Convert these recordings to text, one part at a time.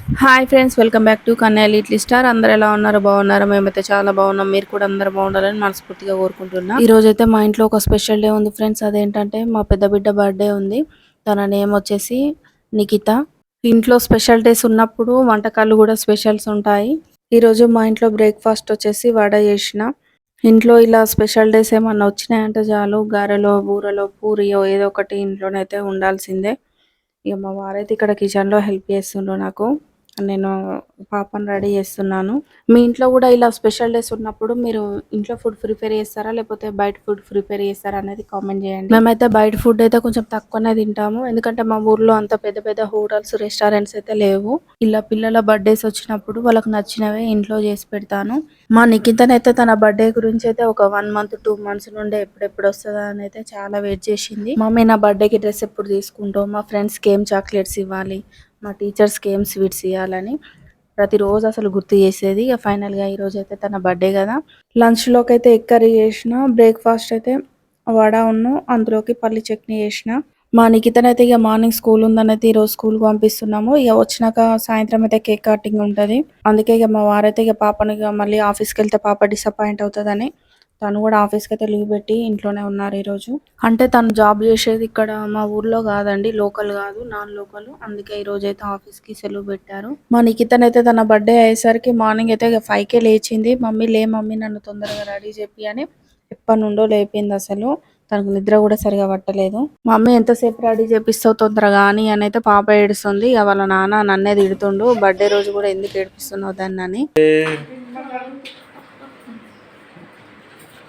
Hi friends, welcome back to Kannayya little star. అందరు ఎలా ఉన్నారు? బాగున్నారా? మేమైతే చాలా బాగున్నాం. మీరు కూడా అందరు బాగుండాలని మనస్ఫూర్తిగా కోరుకుంటున్నా. ఈ రోజు అయితే మా ఇంట్లో ఒక స్పెషల్ డే ఉంది ఫ్రెండ్స్. అదేంటంటే మా పెద్ద బిడ్డ బర్త్డే ఉంది. తన నేమ్ వచ్చేసి నిఖిత. ఇంట్లో స్పెషల్ డేస్ ఉన్నప్పుడు వంటకాలు కూడా స్పెషల్స్ ఉంటాయి. ఈ రోజు మా ఇంట్లో బ్రేక్ఫాస్ట్ వచ్చేసి వడ చేసిన. ఇంట్లో ఇలా స్పెషల్ డేస్ ఏమన్నా వచ్చినాయంటే చాలు, గారెలో బూరలో పూరియో ఏదో ఒకటి ఇంట్లోనైతే ఉండాల్సిందే. ఇక మా వారైతే ఇక్కడ కిచెన్లో హెల్ప్ చేస్తుండ్రు నాకు. నేను పాపను రెడీ చేస్తున్నాను. మీ ఇంట్లో కూడా ఇలా స్పెషల్ డేస్ ఉన్నప్పుడు మీరు ఇంట్లో ఫుడ్ ప్రిపేర్ చేస్తారా, లేకపోతే బయట ఫుడ్ ప్రిపేర్ చేస్తారా అనేది కామెంట్ చేయండి. మేమైతే బయట ఫుడ్ అయితే కొంచెం తక్కువనే తింటాము, ఎందుకంటే మా ఊర్లో అంత పెద్ద పెద్ద హోటల్స్ రెస్టారెంట్స్ అయితే లేవు. ఇలా పిల్లల బర్త్డేస్ వచ్చినప్పుడు వాళ్ళకి నచ్చినవే ఇంట్లో చేసి పెడతాను. మా నిఖితనైతే తన బర్త్డే గురించి అయితే ఒక 1 మంత్ 2 మంత్స్ నుండే ఎప్పుడెప్పుడు వస్తుందా అని అయితే చాలా వెయిట్ చేసింది. మమ్మీ నా బర్త్డేకి డ్రెస్ ఎప్పుడు తీసుకుంటావు, మా ఫ్రెండ్స్కి ఏం చాక్లెట్స్ ఇవ్వాలి, మా టీచర్స్కి ఏం స్వీట్స్ ఇవ్వాలని ప్రతిరోజు అసలు గుర్తు చేసేది. ఇక ఫైనల్గా ఈరోజు అయితే తన బర్త్డే కదా. లంచ్లోకి అయితే ఎగ్ కర్రీ చేసిన, బ్రేక్ఫాస్ట్ అయితే వడ ఉన్ను అందులోకి పల్లి చట్నీ చేసిన. మా నిఖితనైతే ఇక మార్నింగ్ స్కూల్ ఉందనైతే ఈరోజు స్కూల్కి పంపిస్తున్నాము. ఇక వచ్చినాక సాయంత్రం అయితే కేక్ కటింగ్ ఉంటుంది. అందుకే ఇక మా వారైతే ఇక పాపని ఇక మళ్ళీ ఆఫీస్కి వెళ్తే పాప డిసప్పాయింట్ అవుతుందని తను కూడా ఆఫీస్కి అయితే లీవ్ పెట్టి ఇంట్లోనే ఉన్నారు ఈరోజు. అంటే తను జాబ్ చేసేది ఇక్కడ మా ఊర్లో కాదండి, లోకల్ కాదు, నాన్ లోకల్. అందుకే ఈ రోజు అయితే ఆఫీస్కి సెలవు పెట్టారు. మా నిఖితనైతే తన బర్త్డే అయ్యేసరికి మార్నింగ్ అయితే 5కే లేచింది. మమ్మీ లే మమ్మీ నన్ను తొందరగా రెడీ చెప్పి అని ఎప్పటి నుండో లేపింది. అసలు తనకు నిద్ర కూడా సరిగా పట్టలేదు. మమ్మీ ఎంతసేపు రెడీ చేపిస్తావు తొందరగా అని అయితే పాప ఏడుస్తుంది. ఇక వాళ్ళ నాన్న నన్నే తిడుతుండు, బర్త్డే రోజు కూడా ఎందుకు ఏడిపిస్తున్నావు దాన్ని అని.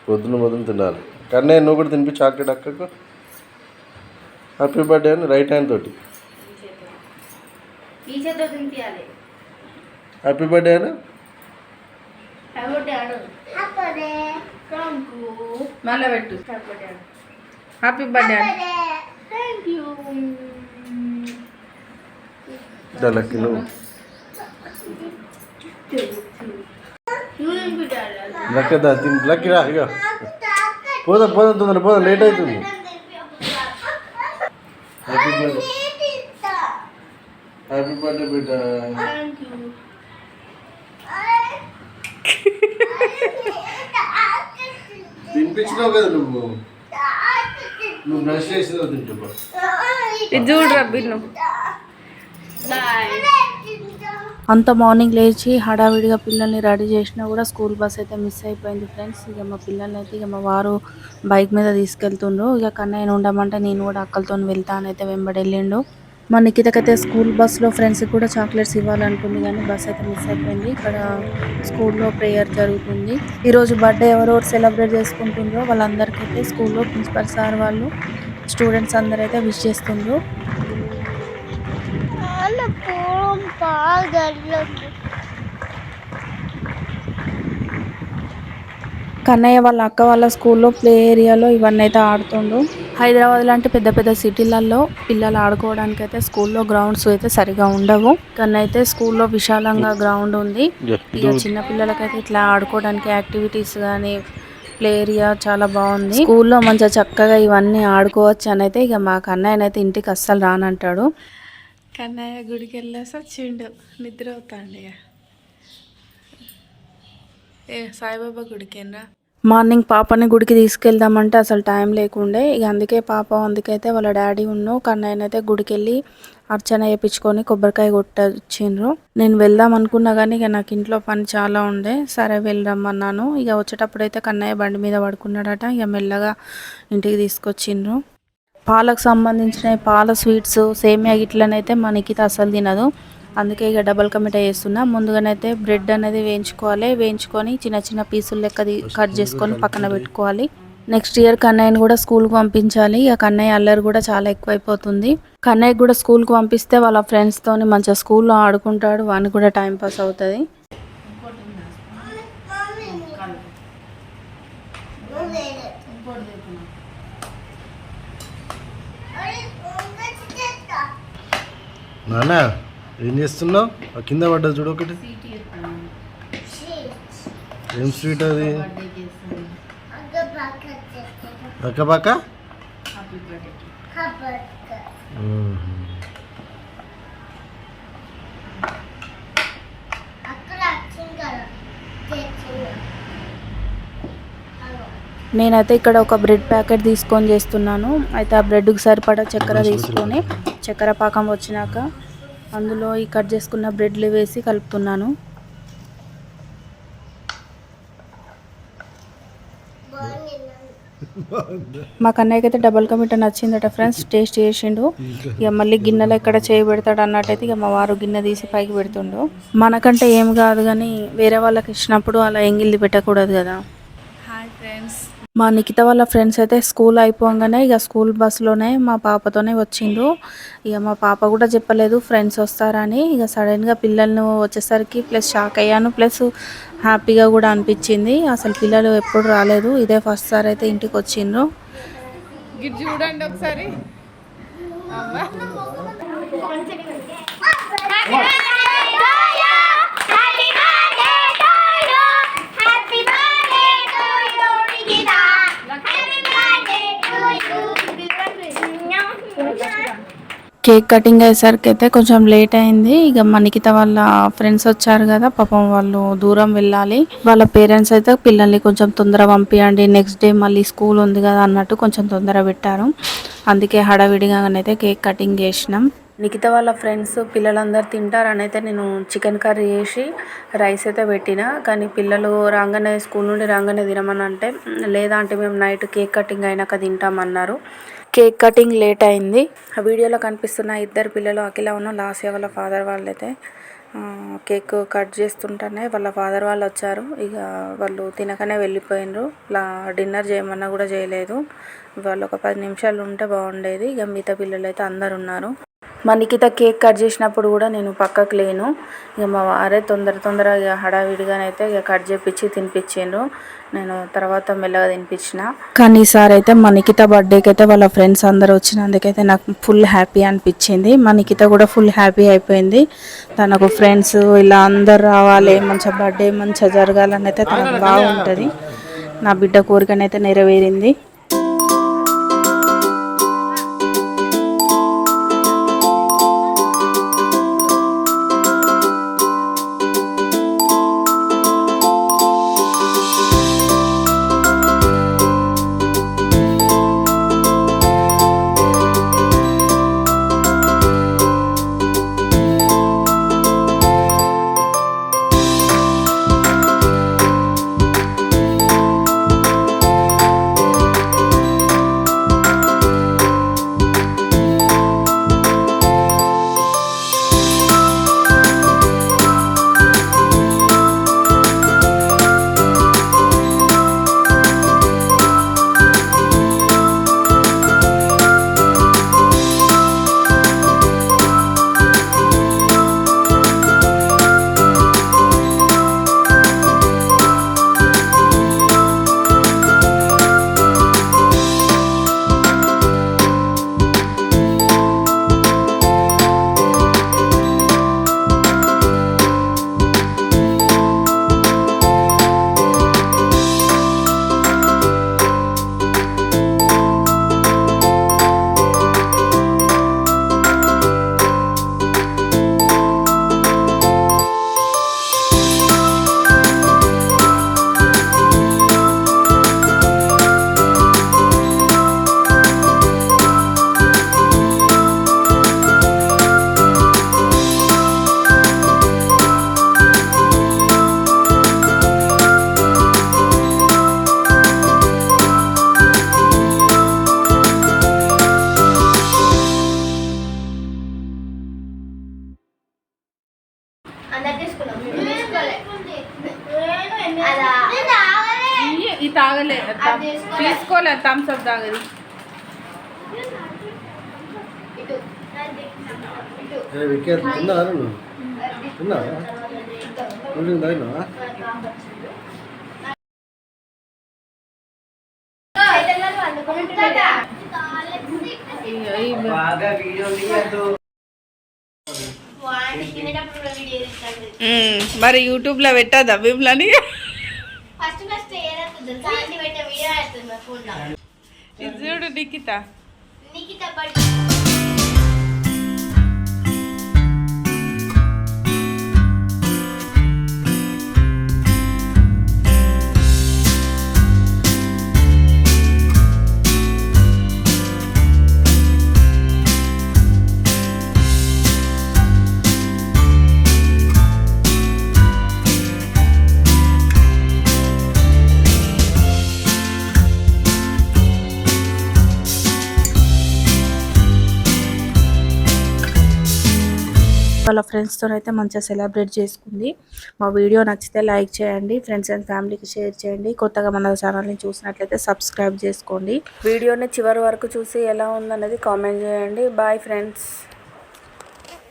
పొద్దున తినాలి. కన్నయ్య నువ్వు కూడా తినిపి చాక్లెట్ అక్కకు. హ్యాపీ బర్త్డే అని రైట్ హ్యాండ్ తోటి హ్యాపీ బర్త్డే అని మళ్ళీ పెట్టు. Happy birthday. లక్కి నువ్వు లక్కదా లక్కి రా. ఇక పోదాం తొందర పోదాం, లేట్ అవుతుంది. హ్యాపీ బర్త్డే బిడ్డ. తినిపించినావు కదా నువ్వు బ్రష్ చేసినావు తింటా. చూడరా బిన్ను. అంత మార్నింగ్ లేచి హడావిడిగా పిల్లల్ని రెడీ చేసినా కూడా స్కూల్ బస్ అయితే మిస్ అయిపోయింది ఫ్రెండ్స్. ఇక మా పిల్లల్ని అయితే ఇక మా వారు బైక్ మీద తీసుకెళ్తుండ్రు. ఇక కన్నయ్యను ఉండమంటే నేను కూడా అక్కలతో వెళ్తానైతే వెంబడి వెళ్ళిండు. మా నిఖితకైతే స్కూల్ బస్సులో ఫ్రెండ్స్కి కూడా చాక్లెట్స్ ఇవ్వాలనుకుంది, కానీ బస్ అయితే మిస్ అయిపోయింది. ఇక్కడ స్కూల్లో ప్రేయర్ జరుగుతుంది. ఈరోజు బర్త్డే ఎవరెవరు సెలబ్రేట్ చేసుకుంటుండ్రో వాళ్ళందరికైతే స్కూల్లో ప్రిన్సిపల్ సార్ వాళ్ళు స్టూడెంట్స్ అందరైతే విష్ చేస్తుండ్రు. కన్నయ్య వాళ్ళ అక్క వాళ్ళ స్కూల్లో ప్లే ఏరియాలో ఇవన్నీ అయితే ఆడుతుండ్రు. హైదరాబాద్ లాంటి పెద్ద పెద్ద సిటీలలో పిల్లలు ఆడుకోవడానికి అయితే స్కూల్లో గ్రౌండ్స్ అయితే సరిగా ఉండవు. కానీ అయితే స్కూల్లో విశాలంగా గ్రౌండ్ ఉంది. ఇక చిన్న పిల్లలకైతే ఇట్లా ఆడుకోవడానికి యాక్టివిటీస్ కానీ ప్లే ఏరియా చాలా బాగుంది. స్కూల్లో మంచిగా చక్కగా ఇవన్నీ ఆడుకోవచ్చు అని అయితే ఇక మా కన్నయ్యనైతే ఇంటికి అస్సలు రానంటాడు. కన్నయ్య గుడికి వెళ్ళేసి వచ్చిండు, నిద్ర అవుతాండి. సాయిబాబా గుడికేనా. మార్నింగ్ పాపని గుడికి తీసుకెళ్దామంటే అసలు టైం లేకుండే. ఇక అందుకైతే వాళ్ళ డాడీ కన్నయ్యనైతే గుడికి వెళ్ళి అర్చన చేయించుకొని కొబ్బరికాయ కొట్టొచ్చిండ్రు. నేను వెళ్దాం అనుకున్నా కానీ ఇక నాకు ఇంట్లో పని చాలా ఉండే. సరే వెళ్దామన్నాను. ఇక వచ్చేటప్పుడైతే కన్నయ్య బండి మీద పడుకున్నాడట. ఇక మెల్లగా ఇంటికి తీసుకొచ్చిండ్రు. పాలకు సంబంధించిన పాల స్వీట్స్ సేమియా గిట్లనైతే మా నిఖిత అసలు తినదు. అందుకే ఇక డబల్ కా మిఠాయి చేస్తున్నా. ముందుగానైతే బ్రెడ్ అనేది వేయించుకొని చిన్న చిన్న పీసులు లెక్క కట్ చేసుకొని పక్కన పెట్టుకోవాలి. నెక్స్ట్ ఇయర్ కన్నయ్యని కూడా స్కూల్కి పంపించాలి. ఇక కన్నయ్య అల్లరి కూడా చాలా ఎక్కువైపోతుంది. కన్నయ్య కూడా స్కూల్కి పంపిస్తే వాళ్ళ ఫ్రెండ్స్తోని మంచిగా స్కూల్లో ఆడుకుంటాడు, వానికి కూడా టైం పాస్ అవుతుంది. నానా ఏం చేస్తున్నావు? కింద పడ్డది చూడు ఒకటి. ఏం స్వీట్ అది? అక్కబాక నేనైతే ఇక్కడ ఒక బ్రెడ్ ప్యాకెట్ తీసుకొని చేస్తున్నాను. అయితే ఆ బ్రెడ్కి సరిపడా చక్కెర తీసుకొని చక్కెర పాకం వచ్చినాక అందులో ఈ కట్ చేసుకున్న బ్రెడ్లు వేసి కలుపుతున్నాను. మా కన్నయ్యకి అయితే double ka meetha నచ్చిందట friends. Taste చేసిండు. ఇక మళ్ళీ గిన్నెలో ఎక్కడ చేయబెడతాడు అన్నట్టయితే ఇక మా వారు గిన్నె తీసి పైకి పెడుతుండు. మనకంటే ఏం కాదు కానీ వేరే వాళ్ళకి ఇచ్చినప్పుడు అలా ఎంగిల్ది పెట్టకూడదు కదా. Hi friends. మా నిఖిత వాళ్ళ ఫ్రెండ్స్ అయితే స్కూల్ అయిపోగానే ఇక స్కూల్ బస్సులోనే మా పాపతోనే వచ్చిండ్రు. ఇక మా పాప కూడా చెప్పలేదు ఫ్రెండ్స్ వస్తారని. ఇక సడన్గా పిల్లలను వచ్చేసరికి ప్లస్ షాక్ అయ్యాను, ప్లస్ హ్యాపీగా కూడా అనిపించింది. అసలు పిల్లలు ఎప్పుడు రాలేదు, ఇదే ఫస్ట్ సారి అయితే ఇంటికి వచ్చిండ్రు. గిట్ చూడండి ఒకసారి. కేక్ కటింగ్ అయ్యేసరికి అయితే కొంచెం లేట్ అయింది. ఇక మా నిఖిత వాళ్ళ ఫ్రెండ్స్ వచ్చారు కదా, పాపం వాళ్ళు దూరం వెళ్ళాలి. వాళ్ళ పేరెంట్స్ అయితే పిల్లల్ని కొంచెం తొందర పంపించండి, నెక్స్ట్ డే మళ్ళీ స్కూల్ ఉంది కదా అన్నట్టు కొంచెం తొందర పెట్టారు. అందుకే హడావిడిగానైతే కేక్ కటింగ్ చేసినాం. నిఖిత వాళ్ళ ఫ్రెండ్స్ పిల్లలందరూ తింటారని అయితే నేను చికెన్ కర్రీ చేసి రైస్ అయితే పెట్టిన. కానీ పిల్లలు రాగానే స్కూల్ నుండి రాగానే తినమని అంటే లేదా అంటే మేము నైట్ కేక్ కటింగ్ అయినాక తింటామన్నారు. కేక్ కటింగ్ లేట్ అయింది. ఆ వీడియోలో కనిపిస్తున్న ఇద్దరు పిల్లలు అఖిల ఉన్న లాస్య వాళ్ళ ఫాదర్ వాళ్ళైతే కేక్ కట్ చేస్తుంటేనే వాళ్ళ ఫాదర్ వాళ్ళు వచ్చారు. ఇక వాళ్ళు తినకనే వెళ్ళిపోయినరు. డిన్నర్ చేయమన్నా కూడా చేయలేదు. వాళ్ళు ఒక 10 నిమిషాలు ఉంటే బాగుండేది. ఇక మిగతా పిల్లలు అయితే అందరు ఉన్నారు. మా నిఖిత కేక్ కట్ చేసినప్పుడు కూడా నేను పక్కకు లేను. ఇక మా వారే తొందరగా ఇక హడావిడిగానైతే ఇక కట్ చేపించి తినిపించిండ్రు. నేను తర్వాత మెల్లగా తినిపించిన. కానీ ఈసారి అయితే మా నిఖిత బర్త్డేకి అయితే వాళ్ళ ఫ్రెండ్స్ అందరు వచ్చినందుకైతే నాకు ఫుల్ హ్యాపీ అనిపించింది. మా నిఖిత కూడా ఫుల్ హ్యాపీ అయిపోయింది. తనకు ఫ్రెండ్స్ ఇలా అందరు రావాలి, మంచిగా బర్త్డే మంచిగా జరగాలని అయితే తనకు బాగుంటుంది. నా బిడ్డ కోరికనైతే నెరవేరింది. ఈ తాగలే తీసుకోలే థమ్స్ అప్ తాగది. మరి యూట్యూబ్ లో పెట్టదా బిమ్లని? చూడు నిఖిత వాళ్ళ ఫ్రెండ్స్తో అయితే మంచిగా సెలబ్రేట్ చేసుకుంది. మా వీడియో నచ్చితే లైక్ చేయండి, ఫ్రెండ్స్ అండ్ ఫ్యామిలీకి షేర్ చేయండి. కొత్తగా మన ఛానల్ని చూసినట్లయితే సబ్స్క్రైబ్ చేసుకోండి. వీడియోని చివరి వరకు చూసి ఎలా ఉందనేది కామెంట్ చేయండి. Bye friends.